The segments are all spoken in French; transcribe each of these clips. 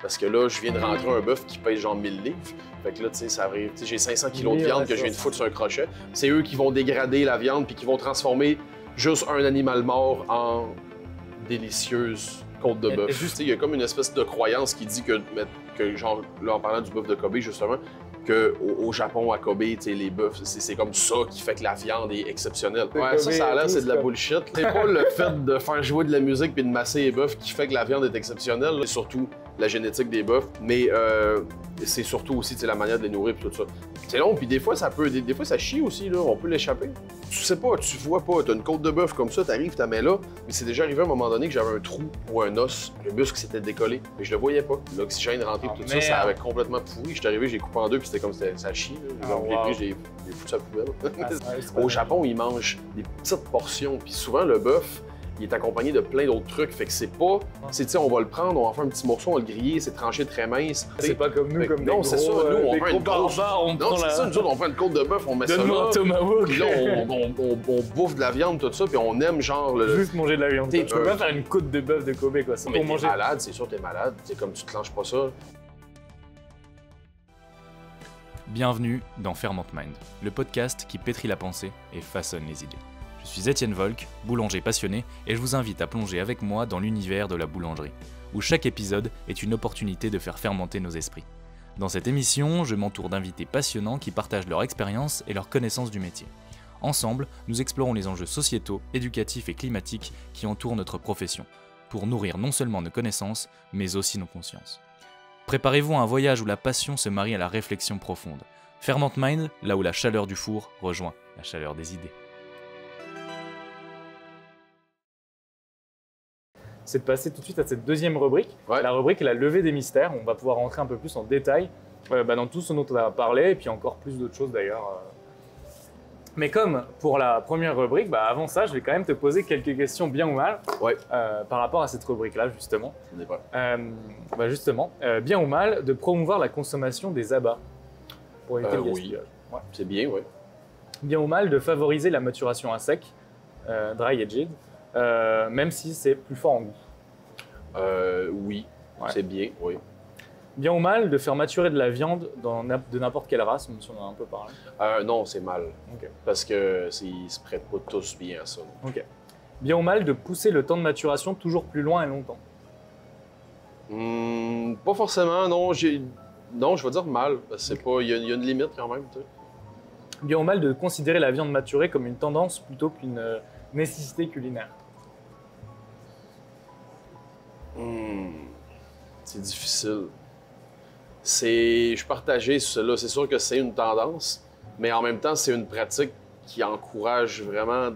Parce que là, je viens de rentrer un bœuf qui pèse genre 1000 livres. Fait que là, tu sais, ça arrive. J'ai 500 kilos de viande que je viens de foutre sur un crochet. C'est eux qui vont dégrader la viande puis qui vont transformer juste un animal mort en délicieuse côte de bœuf. Il y a comme une espèce de croyance qui dit que genre, là, en parlant du bœuf de Kobe, justement, qu'au Japon, à Kobe, les bœufs, c'est comme ça qui fait que la viande est exceptionnelle. Ouais, ça a l'air, c'est de la bullshit. C'est pas le fait de faire jouer de la musique puis de masser les bœufs qui fait que la viande est exceptionnelle. C'est surtout la génétique des bœufs, mais c'est surtout aussi la manière de les nourrir et tout ça. C'est long, puis des fois, des fois, ça chie aussi, là. On peut l'échapper. Tu sais pas, tu vois pas, t'as une côte de bœuf comme ça, t'arrives, t'as mets là, mais c'est déjà arrivé à un moment donné que j'avais un trou ou un os, le muscle s'était décollé, mais je le voyais pas. L'oxygène rentré, tout ça, ça avait complètement pourri. J'étais arrivé, j'ai coupé en deux, puis c'était comme ça chie. J'ai pris, j'ai foutu à la poubelle. Au Japon, ils mangent des petites portions, puis souvent le bœuf, il est accompagné de plein d'autres trucs, fait que c'est pas, tu sais, on va le prendre, on va faire un petit morceau, on va le griller, c'est tranché très mince. C'est pas comme nous, comme non, c'est ça, nous, on prend une grosse... Non, c'est ça, nous autres, on prend une côte de bœuf, on met ça là, puis là, on bouffe de la viande, tout ça, puis on aime genre le... Juste manger de la viande. Tu peux pas faire une côte de bœuf de Kobe, quoi. Mais t'es malade, c'est sûr, t'es malade, tu sais, comme tu te clenches pas ça. Bienvenue dans Ferment Mind, le podcast qui pétrit la pensée et façonne les idées. Je suis Étienne Volk, boulanger passionné, et je vous invite à plonger avec moi dans l'univers de la boulangerie, où chaque épisode est une opportunité de faire fermenter nos esprits. Dans cette émission, je m'entoure d'invités passionnants qui partagent leur expérience et leur connaissance du métier. Ensemble, nous explorons les enjeux sociétaux, éducatifs et climatiques qui entourent notre profession, pour nourrir non seulement nos connaissances, mais aussi nos consciences. Préparez-vous à un voyage où la passion se marie à la réflexion profonde. Ferment Mind, là où la chaleur du four rejoint la chaleur des idées. C'est de passer tout de suite à cette deuxième rubrique, la rubrique la levée des mystères. On va pouvoir rentrer un peu plus en détail dans tout ce dont on a parlé, et puis encore plus d'autres choses d'ailleurs. Mais comme pour la première rubrique, avant ça, je vais quand même te poser quelques questions bien ou mal par rapport à cette rubrique-là, justement. On est pas. Justement, bien ou mal de promouvoir la consommation des abats pour éviter le gaspillage. Oui, c'est bien, oui. Bien ou mal de favoriser la maturation à sec, dry aged, même si c'est plus fort en goût. Oui, c'est bien, oui. Bien ou mal de faire maturer de la viande de n'importe quelle race, même si on en a un peu parlé. Non, c'est mal. Parce que ils se prêtent pas tous bien à ça. Bien ou mal de pousser le temps de maturation toujours plus loin et longtemps. Pas forcément, non. Non, je vais dire mal. Parce que il y a une limite quand même. Tu sais. Bien ou mal de considérer la viande maturée comme une tendance plutôt qu'une nécessité culinaire. C'est difficile. Je suis partagé sur cela. C'est sûr que c'est une tendance, mais en même temps, c'est une pratique qui encourage vraiment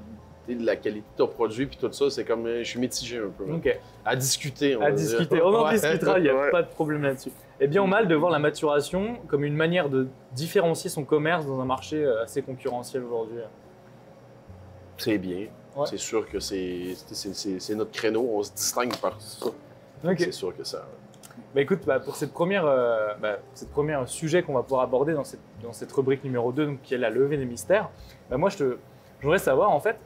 de la qualité de ton produit puis tout ça. C'est comme, je suis mitigé un peu. À discuter. On en discutera, il n'y a pas de problème là-dessus. Et bien ou mal de voir la maturation comme une manière de différencier son commerce dans un marché assez concurrentiel aujourd'hui. C'est bien. C'est sûr que c'est notre créneau. On se distingue par ça. C'est sûr que ça... écoute, pour cette première sujet qu'on va pouvoir aborder dans cette rubrique numéro 2, donc, qui est la levée des mystères, moi je voudrais savoir en fait,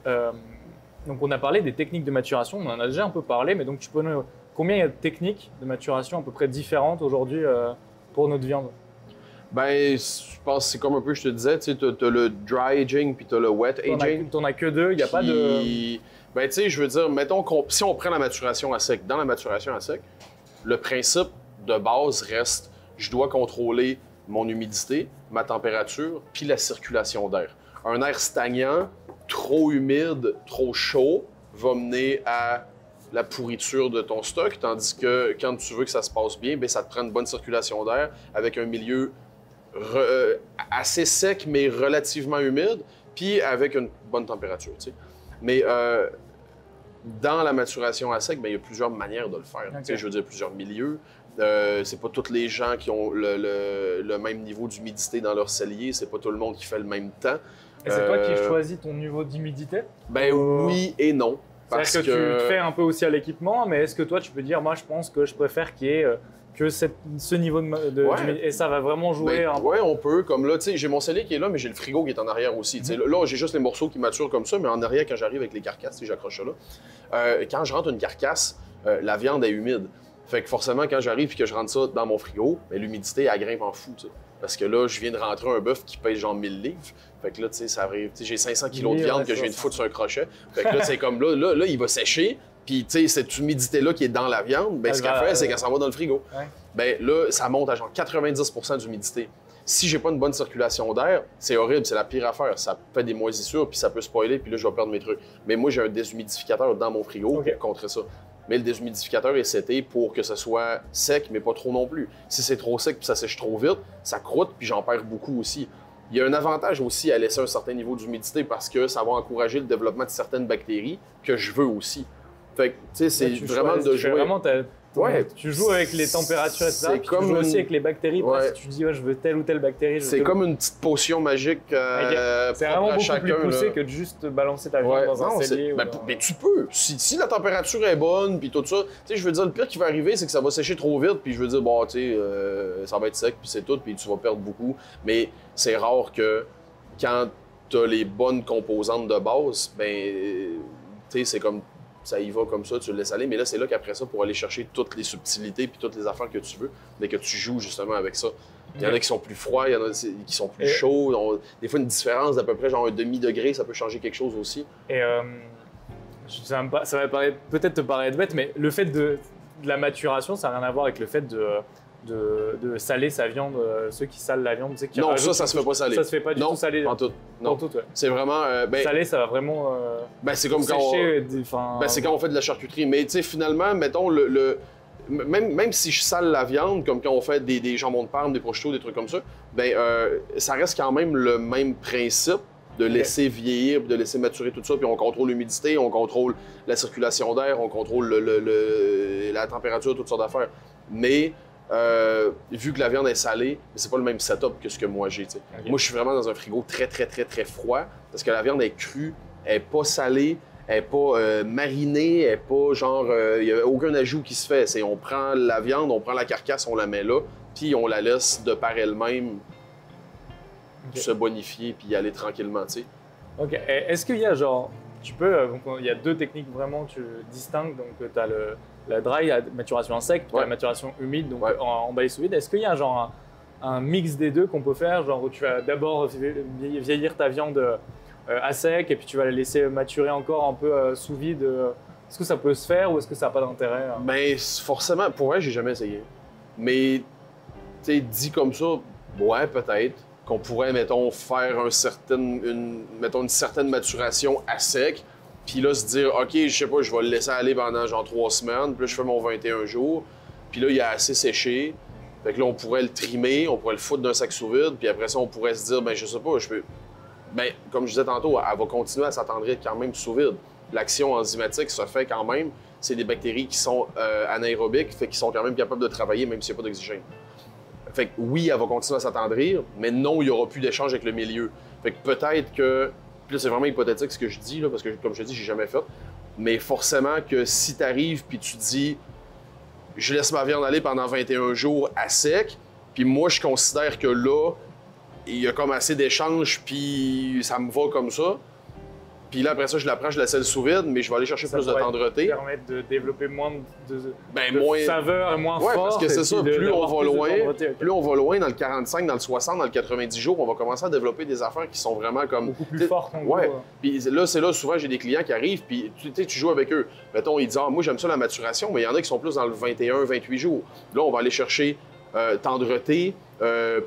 donc on a parlé des techniques de maturation, on en a déjà un peu parlé, mais donc tu peux nous combien il y a de techniques de maturation à peu près différentes aujourd'hui pour notre viande? Je pense que c'est comme un peu, je te disais, tu as le dry aging puis tu as le wet aging. T'en as que deux, il n'y a pas de... Tu sais, je veux dire, mettons si on prend la maturation à sec, dans la maturation à sec, le principe de base reste, je dois contrôler mon humidité, ma température, puis la circulation d'air. Un air stagnant, trop humide, trop chaud, va mener à la pourriture de ton stock, tandis que quand tu veux que ça se passe bien, ça te prend une bonne circulation d'air avec un milieu assez sec, mais relativement humide, puis avec une bonne température. Tu sais. Mais dans la maturation à sec, il y a plusieurs manières de le faire. Tu sais, je veux dire, plusieurs milieux. C'est pas tous les gens qui ont le même niveau d'humidité dans leur cellier. C'est pas tout le monde qui fait le même temps. Et c'est toi qui choisis ton niveau d'humidité? Oui et non. C'est-à-dire que tu te fais un peu aussi à l'équipement, mais est-ce que toi, tu peux dire, moi, je pense que je préfère qu'il y ait que ce niveau d'humidité, et ça va vraiment jouer? Oui, on peut. Comme là, tu sais, j'ai mon cellier qui est là, mais j'ai le frigo qui est en arrière aussi. Là, j'ai juste les morceaux qui maturent comme ça, mais en arrière, quand j'arrive avec les carcasses, j'accroche ça là. Quand je rentre une carcasse, la viande est humide. Fait que forcément, quand j'arrive et que je rentre ça dans mon frigo, ben, l'humidité, elle grimpe en fou, tu sais. Parce que là, je viens de rentrer un bœuf qui pèse genre 1000 livres. Fait que là, tu sais, ça arrive. J'ai 500 kilos de viande que je viens de foutre sur un crochet. Fait que là, c'est comme là, il va sécher. Puis, tu sais, cette humidité-là qui est dans la viande, ben, ce qu'elle fait, c'est qu'elle s'en va dans le frigo. Ouais. Ben là, ça monte à genre 90 d'humidité. Si j'ai pas une bonne circulation d'air, c'est horrible, c'est la pire affaire. Ça fait des moisissures, puis ça peut spoiler, puis là, je vais perdre mes trucs. Mais moi, j'ai un déshumidificateur dans mon frigo pour contrer ça. Mais le déshumidificateur est seté pour que ce soit sec, mais pas trop non plus. Si c'est trop sec puis ça sèche trop vite, ça croûte puis j'en perds beaucoup aussi. Il y a un avantage aussi à laisser un certain niveau d'humidité parce que ça va encourager le développement de certaines bactéries que je veux aussi. Fait que, tu sais, c'est vraiment de jouer... Tu joues avec les températures, etc. C'est comme tu joues aussi avec les bactéries. Parce que tu dis, je veux telle ou telle bactérie. C'est comme une petite potion magique c'est vraiment beaucoup plus poussé que de juste balancer ta viande dans un cellier. Mais tu peux. Si la température est bonne, puis tout ça, tu sais, je veux dire, le pire qui va arriver, c'est que ça va sécher trop vite, puis je veux dire, bon, tu sais, ça va être sec, puis c'est tout, puis tu vas perdre beaucoup. Mais c'est rare que quand tu as les bonnes composantes de base, ben, tu sais, c'est comme... ça y va comme ça, tu le laisses aller. Mais là, c'est là qu'après ça, pour aller chercher toutes les subtilités puis toutes les affaires que tu veux, mais que tu joues justement avec ça. Il y en a qui sont plus froids, il y en a qui sont plus chauds. Des fois, une différence d'à peu près genre un demi-degré, ça peut changer quelque chose aussi. Et ça va peut-être te paraître bête, mais le fait de la maturation, ça n'a rien à voir avec le fait de saler sa viande, ceux qui salent la viande, tu sais, qui non, ça se fait pas saler. Ça se fait pas du tout saler. En tout. Non, tout, ouais. C'est vraiment... saler, ça va vraiment c'est comme quand c'est quand on fait de la charcuterie. Mais tu sais, finalement, mettons, même si je sale la viande, comme quand on fait des jambons de Parme, des prosciutto, des trucs comme ça, ça reste quand même le même principe de laisser vieillir, de laisser maturer tout ça, puis on contrôle l'humidité, on contrôle la circulation d'air, on contrôle la température, toutes sortes d'affaires. Mais... vu que la viande est salée, c'est pas le même setup que ce que moi j'ai. Okay. Moi, je suis vraiment dans un frigo très, très, très, très froid parce que la viande est crue, elle est pas salée, elle est pas marinée, elle est pas genre... il n'y a aucun ajout qui se fait. On prend la viande, on prend la carcasse, on la met là, puis on la laisse de par elle-même se bonifier puis y aller tranquillement, tu sais. OK. Est-ce qu'il y a genre... il y a deux techniques vraiment distinctes. Donc, tu as la dry, la maturation en sec, puis la maturation humide, donc emballée sous vide. Est-ce qu'il y a un mix des deux qu'on peut faire, genre où tu vas d'abord vieillir ta viande à sec et puis tu vas la laisser maturer encore un peu sous vide? Est-ce que ça peut se faire ou est-ce que ça n'a pas d'intérêt? Ben, forcément, pour vrai, j'ai jamais essayé. Mais, tu sais, dit comme ça, ouais, peut-être qu'on pourrait, mettons, faire une certaine maturation à sec. Puis là, se dire, OK, je sais pas, je vais le laisser aller pendant genre 3 semaines. Puis là, je fais mon 21 jours. Puis là, il a assez séché. Fait que là, on pourrait le trimer, on pourrait le foutre d'un sac sous vide. Puis après ça, on pourrait se dire, ben je sais pas, je peux... Ben, comme je disais tantôt, elle va continuer à s'attendrir quand même sous vide. L'action enzymatique se fait quand même. C'est des bactéries qui sont anaérobiques, fait qu'ils sont quand même capables de travailler même s'il n'y a pas d'oxygène. Fait que oui, elle va continuer à s'attendrir, mais non, il n'y aura plus d'échange avec le milieu. Fait que peut-être que... Puis là, c'est vraiment hypothétique ce que je dis, là, parce que, comme je te dis, j'ai jamais fait. Mais forcément que si tu arrives puis tu dis « Je laisse ma viande aller pendant 21 jours à sec », puis moi, je considère que là, il y a comme assez d'échanges, puis ça me va comme ça. Puis là, après ça, je la prends, je la selle sous vide, mais je vais aller chercher plus de tendreté. Ça permettre de développer moins de saveur et moins fort. Ouais, parce que c'est ça, plus on va loin dans le 45, dans le 60, dans le 90 jours, on va commencer à développer des affaires qui sont vraiment comme... beaucoup plus fortes. Ouais, puis là, c'est là, souvent, j'ai des clients qui arrivent, puis tu joues avec eux. Mettons, ils disent « moi, j'aime ça la maturation », mais il y en a qui sont plus dans le 21, 28 jours. Là, on va aller chercher tendreté,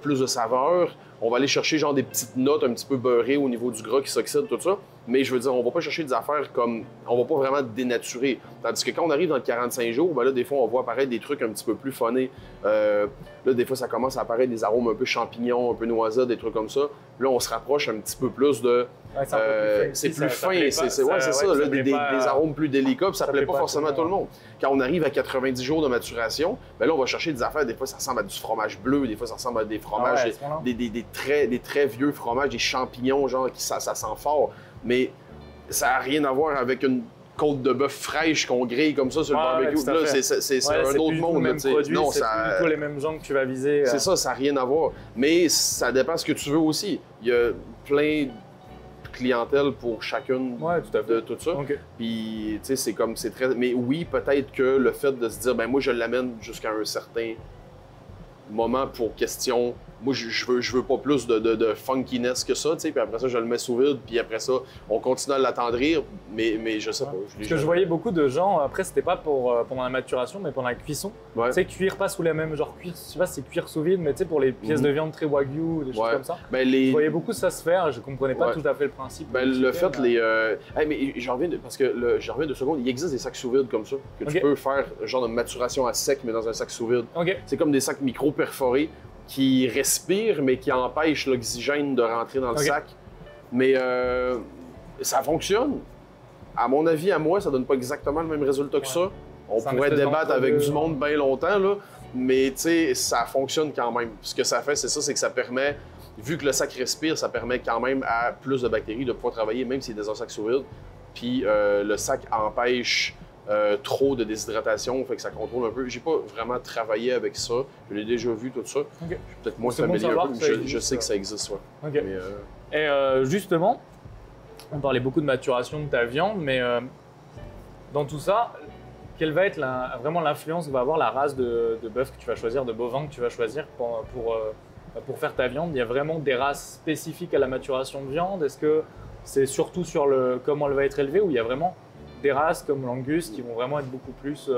plus de saveur. On va aller chercher genre des petites notes un petit peu beurrées au niveau du gras qui s'oxyde, tout ça. Mais je veux dire, on va pas chercher des affaires comme... On va pas vraiment dénaturer. Tandis que quand on arrive dans le 45 jours, ben là, des fois, on voit apparaître des trucs un petit peu plus funnés. Là, des fois, ça commence à apparaître des arômes un peu champignons, un peu noisettes, des trucs comme ça. Là, on se rapproche un petit peu plus de... c'est plus fin. C'est ça, là, des arômes plus délicats, puis ça plaît pas forcément à tout le monde. Quand on arrive à 90 jours de maturation, ben là, on va chercher des affaires. Des fois, ça ressemble à du fromage bleu, des fois, ça ressemble à des fromages, des très vieux fromages, des champignons, genre, ça sent fort. Mais ça n'a rien à voir avec une côte de bœuf fraîche qu'on grille comme ça sur le barbecue. Là, c'est un autre monde. Non, c'est pas du tout les mêmes gens que tu vas viser. C'est ça, ça n'a rien à voir. Mais ça dépend ce que tu veux aussi. Il y a plein... clientèle pour chacune tout à fait. de tout ça. Ok. Puis, tu sais, c'est très... Mais oui, peut-être que le fait de se dire, ben moi, je l'amène jusqu'à un certain moment pour question... Moi, je veux pas plus de funkiness que ça, tu sais, puis après ça, je le mets sous vide, puis après ça, on continue à l'attendrir, mais je sais pas. Parce que je voyais beaucoup de gens, après, c'était pas pour pendant la maturation, mais pendant la cuisson. Tu sais, cuire pas sous la même, genre cuire, je sais pas si c'est cuire sous vide, mais tu sais, pour les pièces de viande très wagyu, des choses comme ça. Ben, je voyais beaucoup ça se faire, je comprenais pas tout à fait le principe. Ben, le fait, mais j'en reviens parce que j'en reviens 2 secondes, il existe des sacs sous vide comme ça, que tu peux faire, genre de maturation à sec, mais dans un sac sous vide. C'est comme des sacs micro-perforés qui respirent, mais qui empêchent l'oxygène de rentrer dans le sac. Mais ça fonctionne. À mon avis, à moi, ça donne pas exactement le même résultat que ça. On pourrait débattre avec du monde bien longtemps, là, mais tu sais, ça fonctionne quand même. Ce que ça fait, c'est que ça permet, vu que le sac respire, ça permet quand même à plus de bactéries de pouvoir travailler, même s'il est dans un sac sous vide. Puis le sac empêche trop de déshydratation, fait que ça contrôle un peu. J'ai pas vraiment travaillé avec ça, je l'ai déjà vu tout ça. Je suis peut-être moins familier un peu, mais je sais que ça existe. Et justement, on parlait beaucoup de maturation de ta viande, mais dans tout ça, quelle va être vraiment l'influence que va avoir la race de bœuf que tu vas choisir, de bovin que tu vas choisir pour faire ta viande? Il y a vraiment des races spécifiques à la maturation de viande? Est-ce que c'est surtout sur comment elle va être élevée, ou il y a vraiment des races comme l'Angus qui vont vraiment être beaucoup plus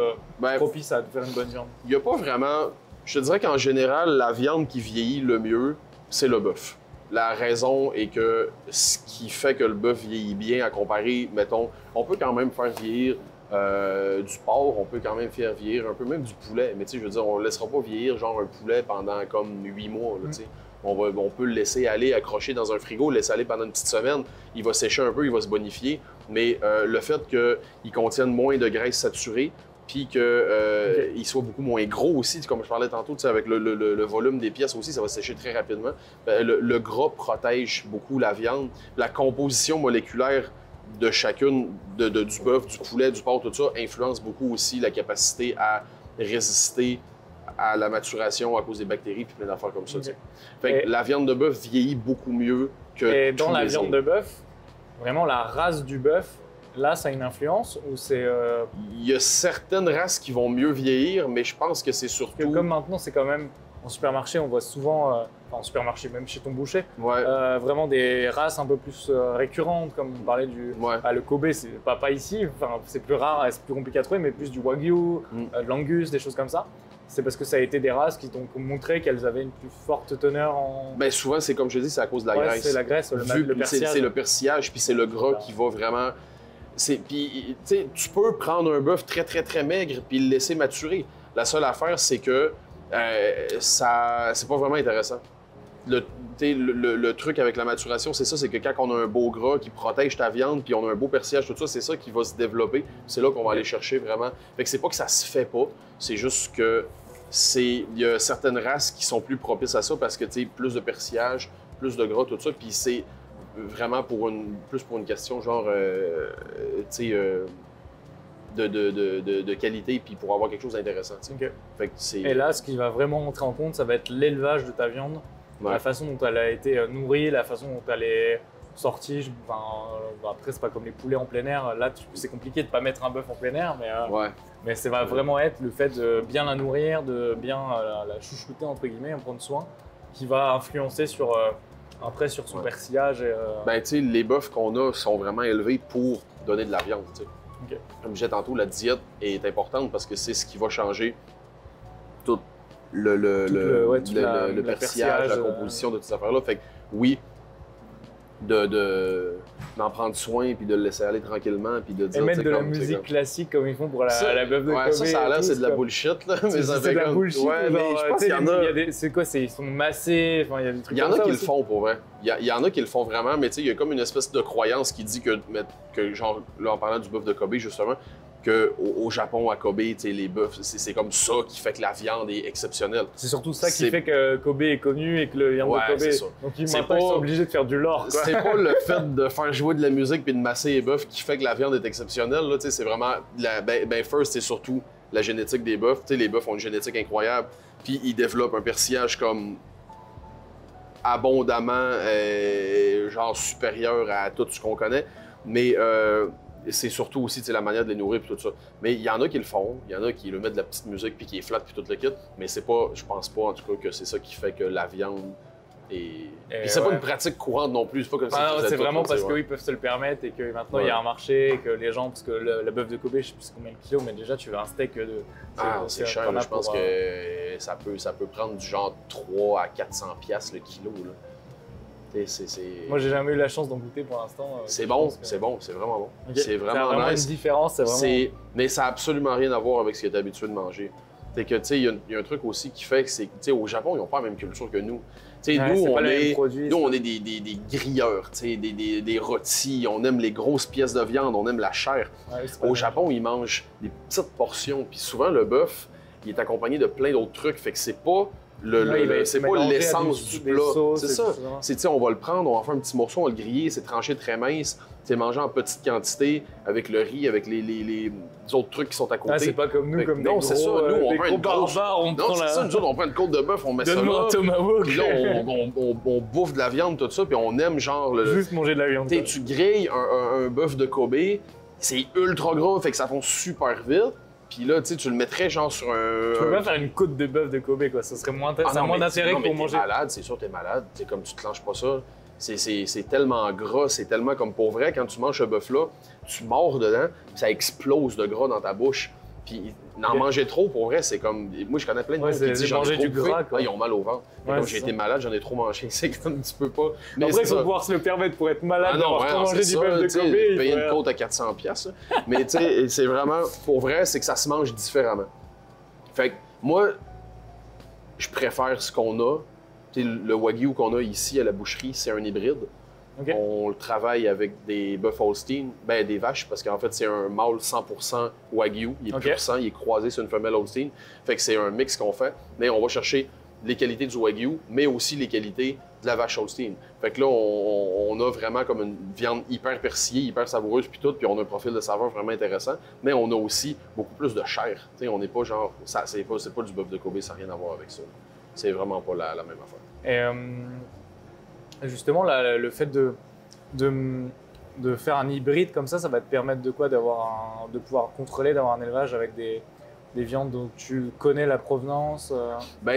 propices à faire une bonne viande? Il n'y a pas vraiment... Je te dirais qu'en général, la viande qui vieillit le mieux, c'est le bœuf. La raison est que ce qui fait que le bœuf vieillit bien à comparer, mettons, on peut quand même faire vieillir du porc, on peut quand même faire vieillir un peu même du poulet. Mais tu sais, je veux dire, on ne laissera pas vieillir genre un poulet pendant comme 8 mois, là, tu sais. On peut le laisser aller accroché dans un frigo, le laisser aller pendant une petite semaine. Il va sécher un peu, il va se bonifier. Mais le fait qu'il contienne moins de graisse saturée, puis qu'il soit beaucoup moins gros aussi, comme je parlais tantôt, avec le volume des pièces aussi, ça va sécher très rapidement. Le gras protège beaucoup la viande. La composition moléculaire de chacune, du bœuf, du poulet, du porc, tout ça, influence beaucoup aussi la capacité à résister à la maturation à cause des bactéries puis plein d'affaires comme ça. Fait que la viande de bœuf vieillit beaucoup mieux que Et dans la viande de bœuf, vraiment la race du bœuf, là, ça a une influence ou c'est... Il y a certaines races qui vont mieux vieillir, mais je pense que c'est surtout... Comme maintenant, c'est quand même... En supermarché, on voit souvent, en supermarché, même chez ton boucher, vraiment des races un peu plus récurrentes, comme on parlait du... le Kobe, c'est pas ici, c'est plus rare, c'est plus compliqué à trouver, mais plus du Wagyu, de l'Angus, des choses comme ça. C'est parce que ça a été des races qui t'ont montré qu'elles avaient une plus forte teneur en... Ben souvent, c'est comme je dis, c'est à cause de la graisse. C'est la graisse, le persillage. C'est le persillage, puis c'est le gras qui va vraiment... Puis, tu peux prendre un bœuf très, très, très maigre puis le laisser maturer. La seule affaire, c'est que c'est pas vraiment intéressant. Le truc avec la maturation, c'est ça, c'est que quand on a un beau gras qui protège ta viande, puis on a un beau persillage, tout ça, c'est ça qui va se développer. C'est là qu'on va aller chercher vraiment. Fait que c'est pas que ça se fait pas, c'est juste que il y a certaines races qui sont plus propices à ça parce que, tu sais, plus de persillage, plus de gras, tout ça, puis c'est vraiment plus pour une question genre, tu sais, de qualité, puis pour avoir quelque chose d'intéressant. Fait que et là, ce qui va vraiment entrer en compte, ça va être l'élevage de ta viande, la façon dont elle a été nourrie, la façon dont elle est sortie. Après, c'est pas comme les poulets en plein air. Là, c'est compliqué de pas mettre un bœuf en plein air, mais ça va vraiment être le fait de bien la nourrir, de bien la chouchouter, entre guillemets, en prendre soin, qui va influencer sur son persillage. Ben, tu sais, les bœufs qu'on a sont vraiment élevés pour donner de la viande, tu sais. Comme je disais tantôt, la diète est importante parce que c'est ce qui va changer tout le persillage, la composition de toutes ces affaires-là. Fait que oui, d'en prendre soin puis de le laisser aller tranquillement puis de dire... Et mettre de la musique classique comme ils font pour la bœuf de Kobe. Ça a l'air, c'est de la bullshit, là. C'est de la bullshit. Mais je pense qu'il y en a... C'est quoi, ils sont massés, il y a des trucs comme ça. Il y en a qui le font, pour vrai. Il y en a qui le font vraiment, mais tu sais, il y a comme une espèce de croyance qui dit que genre, là, en parlant du bœuf de Kobe, justement, qu'au Japon, à Kobe, les bœufs, c'est comme ça qui fait que la viande est exceptionnelle. C'est surtout ça qui fait que Kobe est connu et que le viande de Kobe... Donc ils sont obligés de faire du lore. C'est pas le fait de faire jouer de la musique puis de masser les bœufs qui fait que la viande est exceptionnelle. C'est vraiment... first, c'est surtout la génétique des bœufs. Les bœufs ont une génétique incroyable, puis ils développent un persillage comme abondamment, genre supérieur à tout ce qu'on connaît. Mais c'est surtout aussi la manière de les nourrir et tout ça. Mais il y en a qui le font, il y en a qui le mettent de la petite musique puis qui est flat puis tout le kit. Mais c'est pas, je pense pas en tout cas que c'est ça qui fait que la viande est. Puis c'est pas une pratique courante non plus. C'est pas comme ça. C'est vraiment parce qu'ils peuvent se le permettre et que maintenant il y a un marché et que les gens, parce que le bœuf de Kobe, je sais plus combien de kilos, mais déjà tu veux un steak de. C'est cher. Je pense que ça peut prendre du genre 3 à 400$ le kilo. Là. Moi, j'ai jamais eu la chance d'en goûter pour l'instant. C'est bon, c'est vraiment bon. Okay. C'est vraiment nice. Une différence, c'est vraiment. Mais ça n'a absolument rien à voir avec ce que tu es habitué de manger. C'est que, tu sais, il y a un truc aussi qui fait que c'est, tu sais, au Japon, ils n'ont pas la même culture que nous. Tu sais, nous, on est des grilleurs, tu sais, des rôtis, on aime les grosses pièces de viande, on aime la chair. Au Japon, ils mangent des petites portions, puis souvent, le bœuf, il est accompagné de plein d'autres trucs, fait que c'est pas c'est pas l'essence du plat. C'est ça. C'est, on va le prendre, on va faire un petit morceau, on va le griller, c'est tranché très mince, c'est mangé en petite quantité avec le riz, avec les autres trucs qui sont à côté. C'est pas comme nous, comme non, c'est ça. Nous, on prend une grosse. Non, c'est ça. Nous autres, on prend une côte de bœuf, on met ça là. Puis là, on bouffe de la viande, tout ça, puis on aime genre juste manger de la viande. Tu grilles un bœuf de Kobe, c'est ultra gros, fait que ça fond super vite. Puis là, tu le mettrais genre sur un. Tu peux pas faire une côte de bœuf de Kobe, quoi. Ça serait moins, ça a moins d'intérêt pour manger. T'es malade, c'est sûr, t'es malade. T'sais, comme tu te lances pas ça. C'est tellement gras, c'est tellement comme pour vrai, quand tu manges ce bœuf-là, tu mords dedans, puis ça explose de gras dans ta bouche. Puis en manger trop, pour vrai, c'est comme. Moi, je connais plein de gens qui disent manger du gras, quoi. Ils ont mal au ventre. Comme j'ai été malade, j'en ai trop mangé. C'est comme tu peux pas. Mais après, il faut pouvoir se le permettre pour être malade, manger du bœuf de Kobe. Payer une côte à 400$. Mais tu sais, c'est vraiment. Pour vrai, c'est que ça se mange différemment. Fait que moi, je préfère ce qu'on a. T'sais, le Wagyu qu'on a ici à la boucherie, c'est un hybride. Okay. On le travaille avec des bœufs Holstein, des vaches, parce qu'en fait, c'est un mâle 100% Wagyu. Il est pur sang, il est croisé sur une femelle Holstein. Fait que c'est un mix qu'on fait. Mais on va chercher les qualités du Wagyu, mais aussi les qualités de la vache Holstein. Fait que là, on a vraiment comme une viande hyper persillée, hyper savoureuse, puis tout, puis on a un profil de saveur vraiment intéressant. Mais on a aussi beaucoup plus de chair. T'sais, on n'est pas genre. C'est pas du bœuf de Kobe, ça n'a rien à voir avec ça. C'est vraiment pas la même affaire. Et justement, le fait de faire un hybride comme ça va te permettre de quoi? De pouvoir contrôler, d'avoir un élevage avec des viandes dont tu connais la provenance?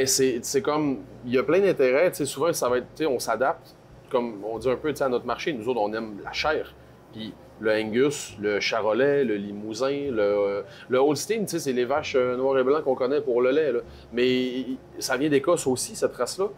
C'est comme. Il y a plein d'intérêts. Souvent, ça va être. On s'adapte, comme on dit un peu à notre marché. Nous autres, on aime la chair. Puis le Angus, le Charolais, le Limousin, le Holstein, c'est les vaches noires et blancs qu'on connaît pour le lait. Là. Mais ça vient d'Écosse aussi, cette race-là.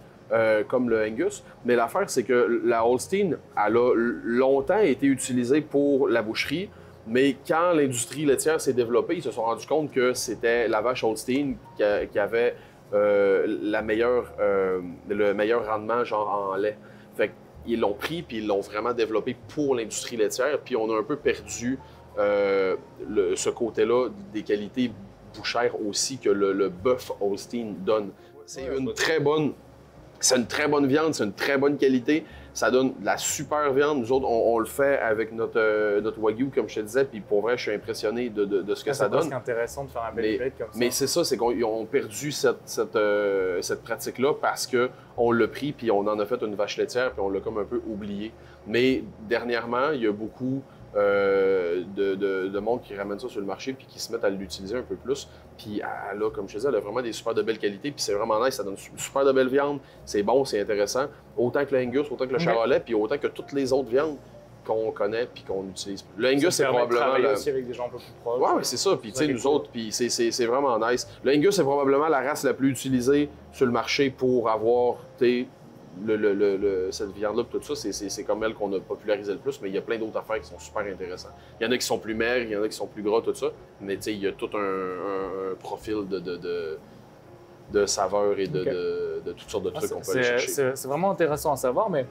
Comme le Angus. Mais l'affaire, c'est que la Holstein, elle a longtemps été utilisée pour la boucherie, mais quand l'industrie laitière s'est développée, ils se sont rendus compte que c'était la vache Holstein qui avait le meilleur rendement genre en lait. Fait qu'ils l'ont pris puis ils l'ont vraiment développé pour l'industrie laitière, puis on a un peu perdu ce côté-là des qualités bouchères aussi que le bœuf Holstein donne. C'est une très bonne viande, c'est une très bonne qualité. Ça donne de la super viande. Nous autres, on le fait avec notre Wagyu, comme je te disais, puis pour vrai, je suis impressionné de ce que ça donne. C'est intéressant de faire un bel hybride comme ça. Mais c'est ça, c'est qu'ils ont perdu cette pratique-là parce qu'on l'a pris, puis on en a fait une vache laitière, puis on l'a comme un peu oublié. Mais dernièrement, il y a beaucoup de monde qui ramène ça sur le marché puis qui se mettent à l'utiliser un peu plus. Puis elle a, comme je te disais, elle a vraiment des super de belles qualités, puis c'est vraiment nice, ça donne super de belles viandes, c'est bon, c'est intéressant, autant que le Angus, autant que le Charolais, puis autant que toutes les autres viandes qu'on connaît puis qu'on utilise. Le Angus, c'est probablement aussi avec des gens un peu plus proches. Ouais, c'est ça, puis tu sais, nous autres, puis c'est vraiment nice. Le Angus, c'est probablement la race la plus utilisée sur le marché pour avoir, tu sais, cette viande-là, tout ça, c'est comme elle qu'on a popularisé le plus, mais il y a plein d'autres affaires qui sont super intéressantes. Il y en a qui sont plus maigres, il y en a qui sont plus gras, tout ça, mais tu sais, il y a tout un profil de saveurs et de toutes sortes de trucs qu'on peut aller chercher. C'est vraiment intéressant à savoir, mais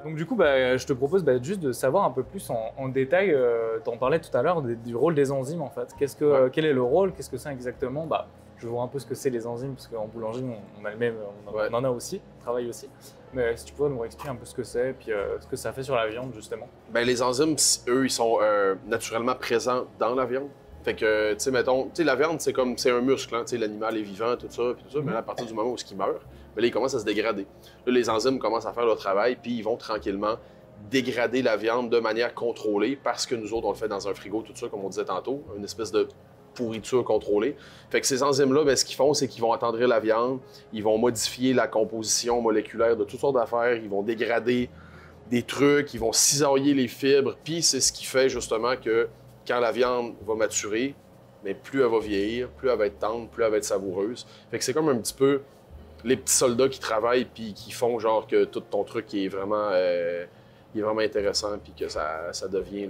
donc du coup, je te propose juste de savoir un peu plus en détail, tu en parlais tout à l'heure, du rôle des enzymes en fait. Quel est le rôle, qu'est-ce que c'est exactement? Je vois un peu ce que c'est les enzymes, parce qu'en boulangerie, on en a aussi, on travaille aussi. Mais si tu pourrais nous expliquer un peu ce que c'est, puis ce que ça fait sur la viande, justement. Les enzymes, eux, ils sont naturellement présents dans la viande. Fait que, tu sais, mettons, tu sais, la viande, c'est un muscle, hein, tu sais, l'animal est vivant, tout ça, mais là, à partir du moment où il meurt, ben là, il commence à se dégrader. Là, les enzymes commencent à faire leur travail, puis ils vont tranquillement dégrader la viande de manière contrôlée, parce que nous autres, on le fait dans un frigo, tout ça, comme on disait tantôt, une espèce de pourriture contrôlée. Fait que ces enzymes-là, ben, ce qu'ils font, c'est qu'ils vont attendrir la viande, ils vont modifier la composition moléculaire de toutes sortes d'affaires, ils vont dégrader des trucs, ils vont cisailler les fibres, puis c'est ce qui fait justement que quand la viande va maturer, mais plus elle va vieillir, plus elle va être tendre, plus elle va être savoureuse. Fait que c'est comme un petit peu les petits soldats qui travaillent puis qui font genre que tout ton truc est vraiment intéressant puis que ça devient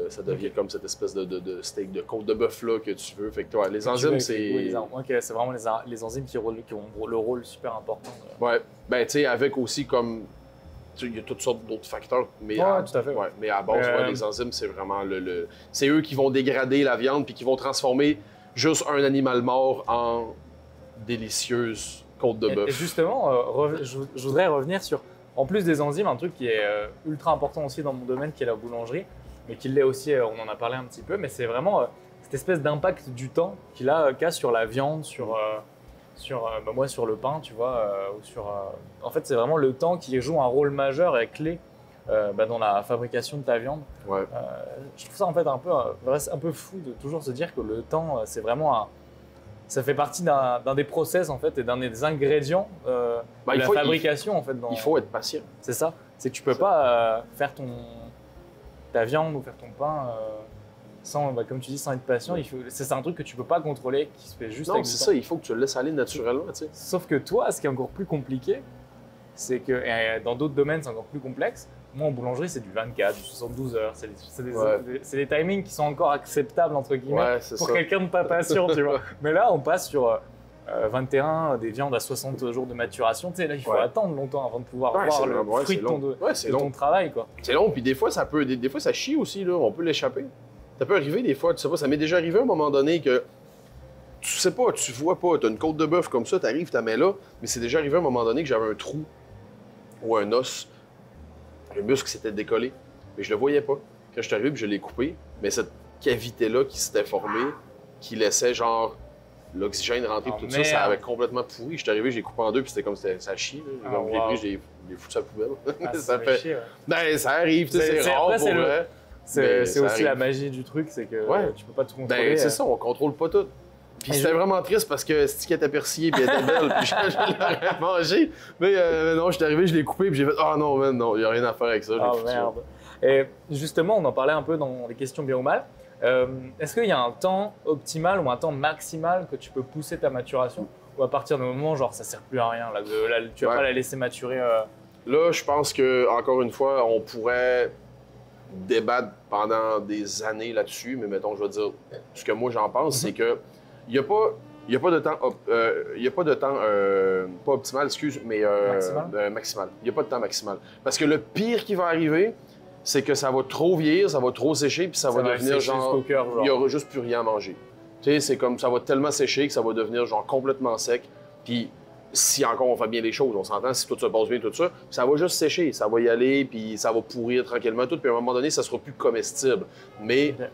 ça devient comme cette espèce de steak de côte de bœuf là que tu veux. Fait que toi, les enzymes, c'est... Ok, c'est vraiment les enzymes qui ont le rôle super important. Ouais, ben tu sais, avec aussi comme... Il y a toutes sortes d'autres facteurs, mais, tout à fait. Ouais, mais à base, les enzymes, c'est vraiment c'est eux qui vont dégrader la viande puis qui vont transformer juste un animal mort en délicieuse côte de bœuf. Et justement, je voudrais revenir sur, en plus des enzymes, un truc qui est ultra important aussi dans mon domaine, qui est la boulangerie, mais qui l'est aussi, on en a parlé un petit peu, mais c'est vraiment cette espèce d'impact du temps qu'a sur la viande, moi sur le pain, tu vois, en fait c'est vraiment le temps qui joue un rôle majeur et clé dans la fabrication de ta viande. Ouais. Je trouve ça en fait un peu fou de toujours se dire que le temps c'est vraiment ça fait partie d'un des process en fait et d'un des ingrédients de la fabrication en fait. Il faut être patient. C'est ça. C'est que tu peux pas faire ta viande ou faire ton pain sans, comme tu dis, sans être patient. C'est un truc que tu peux pas contrôler, qui se fait juste avec du temps. Non, c'est ça. Il faut que tu le laisses aller naturellement, tu sais. Sauf que toi, ce qui est encore plus compliqué, c'est que et dans d'autres domaines, c'est encore plus complexe. Moi, en boulangerie, c'est du 24, du 72 heures. C'est des timings qui sont encore acceptables, entre guillemets, pour quelqu'un de pas patient, tu vois. Mais là, on passe sur 21, des viandes à 60 jours de maturation. Tu sais, là, il faut attendre longtemps avant de pouvoir voir le fruit de ton travail, quoi. C'est long, puis des fois, ça chie aussi, là. On peut l'échapper. Ça peut arriver des fois, tu sais pas, ça m'est déjà arrivé à un moment donné que tu sais pas, tu vois pas, t'as une côte de bœuf comme ça, t'arrives, t'as mets là, mais c'est déjà arrivé à un moment donné que j'avais un trou ou un os, un muscle qui s'était décollé, mais je le voyais pas. Quand je suis arrivé, puis je l'ai coupé, mais cette cavité-là qui s'était formée, qui laissait genre l'oxygène rentrer, tout ça, ça avait complètement pourri. Je suis arrivé, j'ai coupé en deux, puis c'était comme ça chie. J'ai pris, j'ai foutu à la poubelle. Ça fait chier, ouais. Ben, ça arrive, c'est rare pour vrai. C'est aussi la magie du truc, c'est que tu peux pas tout contrôler. Ben, c'est ça, on contrôle pas tout. Puis c'était vraiment triste parce que c'était était persillée puis elle était belle, puis je l'aurais mangée. Mais non, je suis arrivé, je l'ai coupé, puis j'ai fait « Ah non, man, non, il n'y a rien à faire avec ça. » Ah merde. Et justement, on en parlait un peu dans les questions bien ou mal. Est-ce qu'il y a un temps optimal ou un temps maximal que tu peux pousser ta maturation? Ou à partir du moment, genre, ça sert plus à rien, là, tu vas pas la laisser maturer Là, je pense que encore une fois, on pourrait débattre pendant des années là-dessus, mais mettons, je vais dire, ce que moi j'en pense, c'est que il n'y a pas de temps, pas optimal, excuse, mais maximal. Il n'y a pas de temps maximal. Parce que le pire qui va arriver, c'est que ça va trop vieillir, ça va trop sécher, puis ça va devenir genre, il n'y aura juste plus rien à manger. Tu sais, c'est comme, ça va tellement sécher que ça va devenir genre complètement sec, puis si encore on fait bien les choses, on s'entend, si tout se passe bien, tout ça, ça va juste sécher, ça va y aller, puis ça va pourrir tranquillement tout, puis à un moment donné, ça sera plus comestible. Mais, tu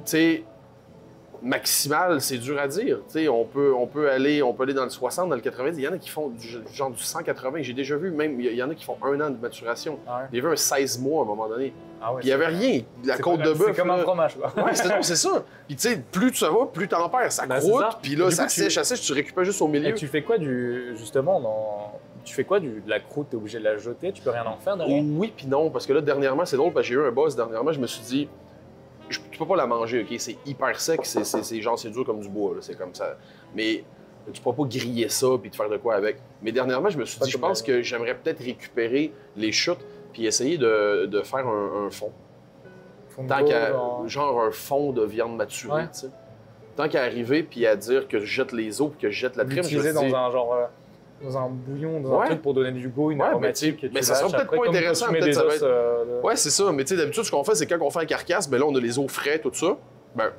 sais, maximal, c'est dur à dire. Tu sais, on peut aller dans le 60, dans le 90, il y en a qui font genre du 180. J'ai déjà vu, même, il y en a qui font 1 an de maturation. Ah ouais. J'ai vu un 16 mois à un moment donné. Ah ouais, puis il n'y avait rien. La côte de bœuf. C'est comme un fromage, quoi. Ouais, c'est ça. Puis tu sais, plus tu vas, plus t'en perds. Ça croûte, puis là, ça sèche, tu récupères juste au milieu. Et tu fais quoi justement, tu fais quoi de la croûte? T'es obligé de la jeter? Tu peux rien en faire derrière? Oui, puis non, parce que là, dernièrement, c'est drôle, parce que j'ai eu un boss dernièrement, je me suis dit, tu peux pas la manger, OK? C'est hyper sec, c'est dur comme du bois, là, c'est comme ça. Mais tu peux pas griller ça puis te faire de quoi avec. Mais dernièrement, je me suis dit, je pense que j'aimerais peut-être récupérer les chutes puis essayer de faire un fond. Genre un fond de viande maturée, tu sais. Tant qu'à arriver puis à dire que je jette les os puis que je jette la crème, je l'utiliser dans un bouillon, dans un truc pour donner du goût, une aromatique. Mais ça serait peut-être pas intéressant. Peut-être ça va être... Ouais, c'est ça. Mais tu sais, d'habitude, ce qu'on fait, c'est quand on fait un carcasse, ben là, on a les os frais, tout ça. Ben,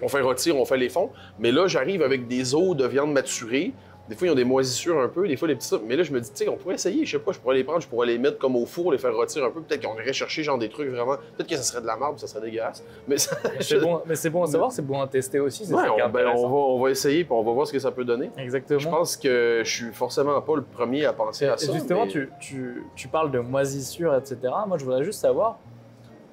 on fait rôtir, on fait les fonds. Mais là, j'arrive avec des os de viande maturée. Des fois, ils ont des moisissures un peu, des fois, les petits... Mais là, je me dis, tu sais, on pourrait essayer, je sais pas, je pourrais les prendre, je pourrais les mettre comme au four, les faire rôtir un peu. Peut-être qu'on irait chercher genre des trucs vraiment... Peut-être que ça serait de la marbre, ça serait dégueulasse. Mais c'est bon à savoir, c'est bon à tester aussi. C'est ça qui est intéressant. On va essayer, puis on va voir ce que ça peut donner. Exactement. Je pense que je suis forcément pas le premier à penser à ça. Et justement, mais... tu parles de moisissures, etc. Moi, je voudrais juste savoir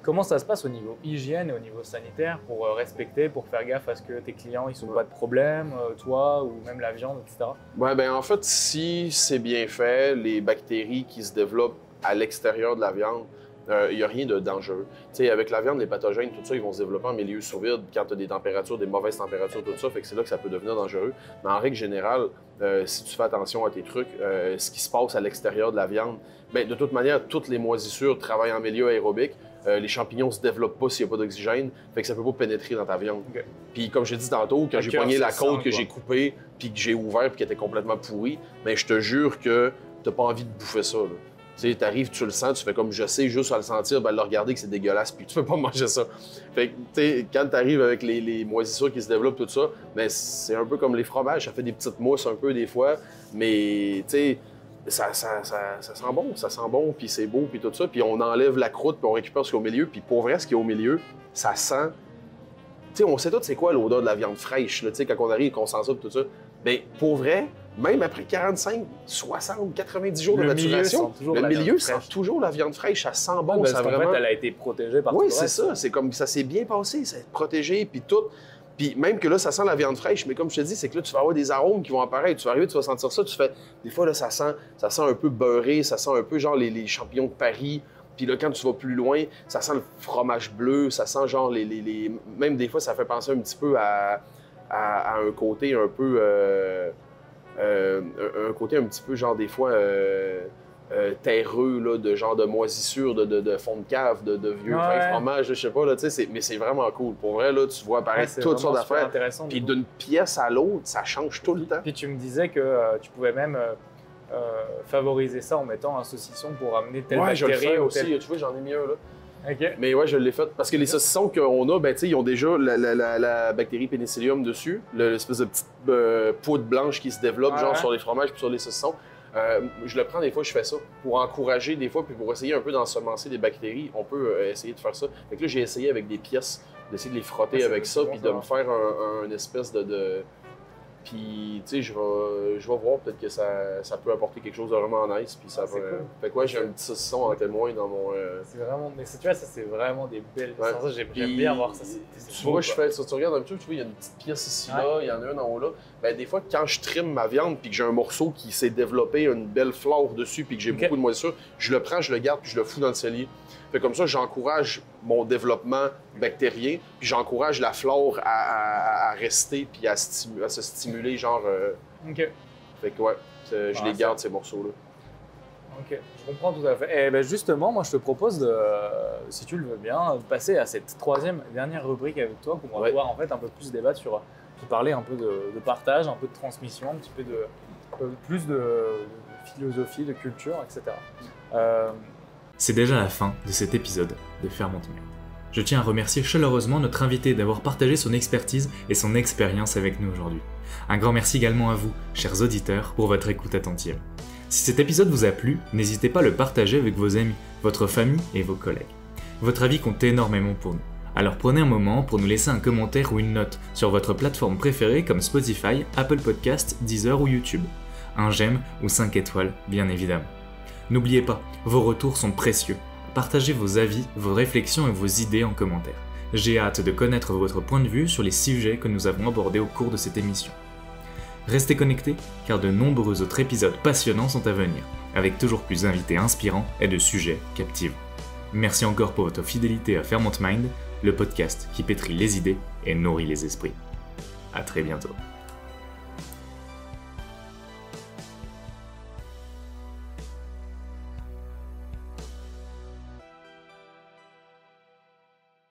comment ça se passe au niveau hygiène et au niveau sanitaire pour respecter, pour faire gaffe à ce que tes clients ils n'ont pas de problème, toi ou même la viande, etc. Ouais, ben en fait, si c'est bien fait, les bactéries qui se développent à l'extérieur de la viande, il n'y a rien de dangereux. Tu sais, avec la viande, les pathogènes, tout ça, ils vont se développer en milieu sous vide quand tu as des températures, des mauvaises températures, tout ça, fait que c'est là que ça peut devenir dangereux. Mais en règle générale, si tu fais attention à tes trucs, ce qui se passe à l'extérieur de la viande, ben, de toute manière, toutes les moisissures travaillent en milieu aérobique. Les champignons ne se développent pas s'il n'y a pas d'oxygène, fait que ça ne peut pas pénétrer dans ta viande. Okay. Puis comme j'ai dit tantôt, quand j'ai pogné la côte que j'ai coupée, puis que j'ai ouvert, puis qui était complètement pourrie, ben je te jure que tu n'as pas envie de bouffer ça. Tu sais, t'arrives, tu le sens, tu fais comme je sais, juste à le sentir, ben le regarder que c'est dégueulasse, puis tu peux pas manger ça. Fait que, tu sais, quand t'arrives avec les moisissures qui se développent, tout ça, ben c'est un peu comme les fromages, ça fait des petites mousses un peu des fois, mais tu sais, ça sent bon, puis c'est beau, puis tout ça, puis on enlève la croûte, puis on récupère ce qu'il y a au milieu, puis pour vrai, ce qu'il y a au milieu, ça sent... Tu sais, on sait tout c'est quoi l'odeur de la viande fraîche, tu sais, quand on arrive, qu'on sent ça, tout ça. Bien, pour vrai, même après 45, 60, 90 jours de maturation, le milieu sent toujours la viande fraîche, ça sent bon, parce ça qu'en vraiment... fait, elle a été protégée par tout oui, le c'est reste. ça, c'est comme ça s'est bien passé, ça est protégé, puis tout. Puis même que là, ça sent la viande fraîche, mais comme je te dis, c'est que là, tu vas avoir des arômes qui vont apparaître. Tu vas arriver, tu vas sentir ça, tu fais... Des fois, là, ça sent un peu beurré, ça sent un peu genre les champignons de Paris. Puis là, quand tu vas plus loin, ça sent le fromage bleu, ça sent genre Même des fois, ça fait penser un petit peu à un côté un peu... un côté un petit peu genre des fois... terreux, là, de genre de moisissure, de fond de cave, de vieux fin fromage, je sais pas, là, tu sais, mais c'est vraiment cool. Pour vrai, là, tu vois apparaître toutes sortes d'affaires. Puis d'une pièce à l'autre, ça change tout le temps. Puis tu me disais que tu pouvais même favoriser ça en mettant un saucisson pour amener telle bactérie. Je le fais aussi, tu vois, j'en ai mis un, là. Okay. Mais ouais, je l'ai fait. Parce que les saucissons qu'on a, ben, tu sais, ils ont déjà la bactérie Penicillium dessus, l'espèce de petite poudre blanche qui se développe, genre sur les fromages puis sur les saucissons. Je le prends des fois, je fais ça pour encourager des fois, puis pour essayer un peu d'ensemencer des bactéries, on peut essayer de faire ça. Fait que là, j'ai essayé avec des pièces, d'essayer de les frotter avec ça, puis de me faire un espèce de... Puis, tu sais, je vais voir, peut-être que ça peut apporter quelque chose de vraiment nice, puis ça va... Cool. Fait que ouais, j'ai un petit saucisson en témoin dans mon... C'est vraiment... Mais tu vois, ça, c'est vraiment des belles... Ça, j'aime bien voir ça. Tu vois, je fais ça, tu regardes un petit peu, tu vois, il y a une petite pièce ici, là, il y en a une en haut, là. Ben, des fois, quand je trime ma viande, puis que j'ai un morceau qui s'est développé, une belle flore dessus, puis que j'ai beaucoup de moisissure, je le prends, je le garde, puis je le fous dans le cellier. Fait comme ça, j'encourage mon développement bactérien, puis j'encourage la flore à rester, puis à se stimuler, genre... OK. Fait que ouais, je les garde, ces morceaux-là. OK, je comprends tout à fait. Et ben justement, moi, je te propose, si tu le veux bien, de passer à cette troisième et dernière rubrique avec toi, pour pouvoir en fait un peu plus débattre sur... Puis parler un peu de partage, un peu de transmission, un petit peu plus de philosophie, de culture, etc. C'est déjà la fin de cet épisode de Ferment Mind. Je tiens à remercier chaleureusement notre invité d'avoir partagé son expertise et son expérience avec nous aujourd'hui. Un grand merci également à vous, chers auditeurs, pour votre écoute attentive. Si cet épisode vous a plu, n'hésitez pas à le partager avec vos amis, votre famille et vos collègues. Votre avis compte énormément pour nous. Alors prenez un moment pour nous laisser un commentaire ou une note sur votre plateforme préférée comme Spotify, Apple Podcasts, Deezer ou YouTube. Un j'aime ou 5 étoiles, bien évidemment. N'oubliez pas, vos retours sont précieux. Partagez vos avis, vos réflexions et vos idées en commentaire. J'ai hâte de connaître votre point de vue sur les sujets que nous avons abordés au cours de cette émission. Restez connectés, car de nombreux autres épisodes passionnants sont à venir, avec toujours plus d'invités inspirants et de sujets captivants. Merci encore pour votre fidélité à Ferment Mind, le podcast qui pétrit les idées et nourrit les esprits. À très bientôt.